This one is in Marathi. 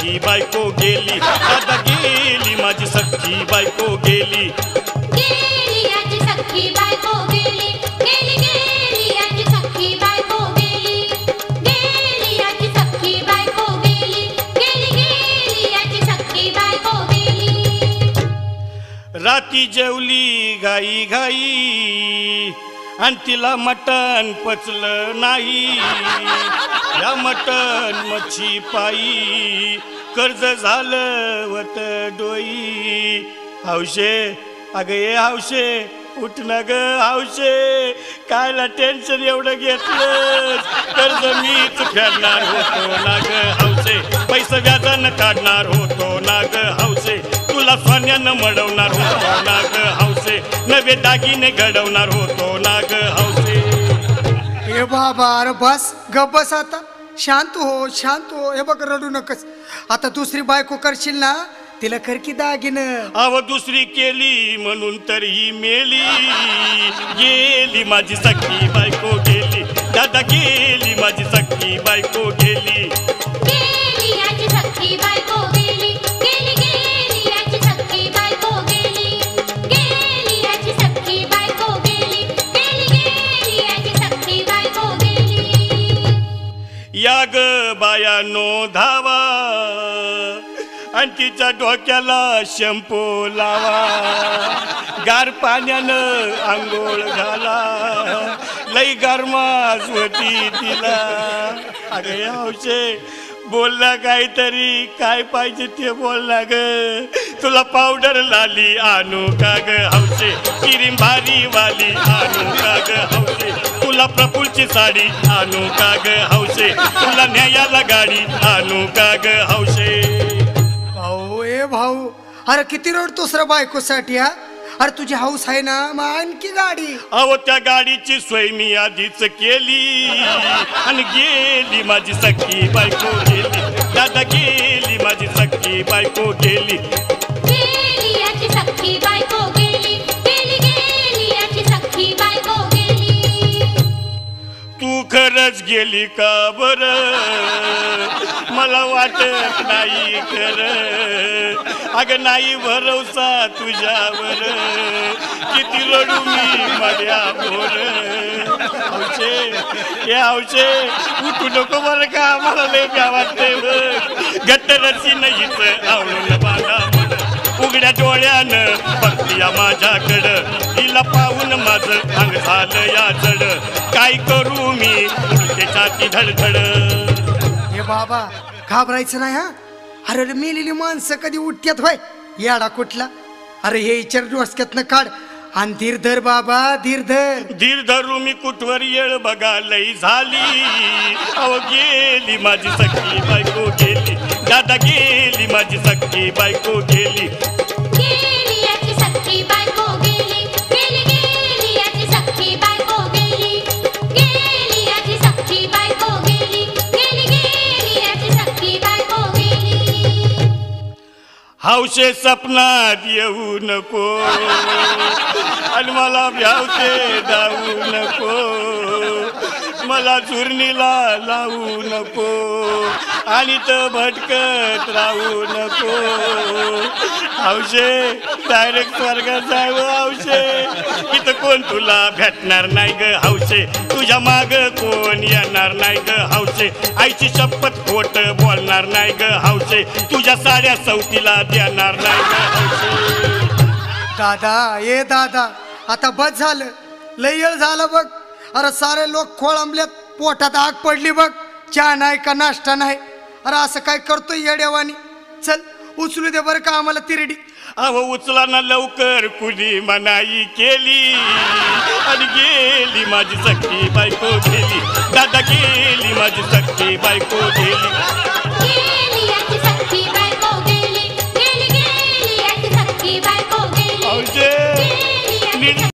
सख्खी बायको गेली, दादा गेली माझी सख्खी बायको गेली, गेली याची सख्खी बायको गेली, गेली गेली याची सख्खी बायको गेली, गेली याची सख्खी बायको गेली, गेली गेली याची सख्खी बायको गेली। राती जेवली घाई घाई आणि तिला मटण पचलं नाही, या मटण मच्छी पायी कर्ज झालं वत डोई। हौशे अगं ये हौशे उठ ना ग हौशे, कायला टेन्शन एवढं घेतलं, कर्ज मीच फेडणार होतो ना ग हौशे, पैसे व्याजानं काढणार होतो ना ग हौशे, तुला सोन्यानं मडवणार होतो ना ग हौशे, नवे दागिने घडवणार होतो ना ग हौशे। ए बाबा अरे बस गप बस आता, शांत हो शांत हो। हे बघ रडू नकस, आता दुसरी बायको करशील ना तिला कर की दागिनं। अव दुसरी केली म्हणून तर ही मेली, गेली माझी सख्खी बायको गेली, दादा गेली माझी सख्खी बायको गेली, गेली याची सख्खी बायको गेली, गेली गेली याची सख्खी बायको गेली, गेली याची सख्खी बायको गेली, गेली गेली याची सख्खी बायको गेली। या ग बायानो धावा आणि तिच्या डोक्याला शॅम्पू लावा, गार पाण्यानं आंघोळ घाला, लई गरमास होती तिला। अगं हौशे बोलला काहीतरी, काय पाहिजे ते बोलला ग, तुला पावडर लाली आणू का ग हौशे, क्रीम भारी वाली आणू का ग हौशे, तुला प्रफुलची साडी आणू का ग हौशे, तुला न्यायाला गाडी आणू का ग हौशे। भाऊ ए भाऊ अरे किती रडतोस रे बायकोसाठी हा? अरे तुझी हौस आहे ना मग आणखी गाडी। अहो त्या गाडीची सोय मी आधीच केली आणि गेली माझी सख्खी बायको गेली, दादा गेली माझी सख्खी बायको गेली, गेली याची सख्खी बायको गेली, गेली गेली याची सख्खी बायको गेली। तू खरंच गेली का बरं, मला वाटत नाही खरं, अगं नाही भरवसा तुझ्यावर, किती रडू मी मड्या बोर। हौशे हे हौशे उठू नको बरं का, मला लय भ्या वाटते घट्ट रची नाहीच आवडून बांधा म्हण, उघड्या डोळ्यानं बघती या माझ्याकडं, तिला पाहून माझं अंग झालं या जड, काय करू मी उडते छाती धडधड। हे बाबा घाबरायचं नाही हा, अरे मेलेली माणसं कधी उठत्यात होय याडा कुठला, अरे हे विचार डोसक्यातनं काढ आणि धीर धर बाबा धीर धर। धीर धरू मी कुठवर येळ बघा लई झाली, अव गेली माझी सख्खी बायको गेली, दादा गेली माझी सख्खी बायको गेली, गेली याची सख्खी बायको गेली, गेली गेली याची सख्खी बायको गेली, गेली याची सख्खी बायको गेली, गेली गेली याची सख्खी बायको गेली। हौशे सपनात येऊ नको आणि मला भ्यावते जाऊ नको, मला चुरणीला लावू नको आणि तर भटकत राहू नको। हौशे डायरेक्ट स्वर्गात जावं हौशे, इथं कोण तुला भेटणार नाही ग हौशे, तुझ्या माग कोण येणार नाही ग हौशे, आईची शपथ खोट बोलणार नाही ग हौशे, तुझ्या साड्या सवतीला देणार नाही ग हौशे। दादा ए दादा आता बस झालं, लय येळ झालं बघ, अरे सारे लोक खोळंबल्यात, पोटात आग पडली बघ, चहा नाही का नाश्ता नाही, अरे असं काय करतोय येड्यावानी, चल उचलू दे बरं का आम्हाला तिरडी। अहो उचला ना लवकर, कुणी मनाई केली आणि गेली माझी सख्खी बायको गेली, दादा गेली माझी सख्खी बायको गेली, गेली याची सख्खी बायको गेली, गेली गेली याची सख्खी बायको गेली, हौशे गेली याची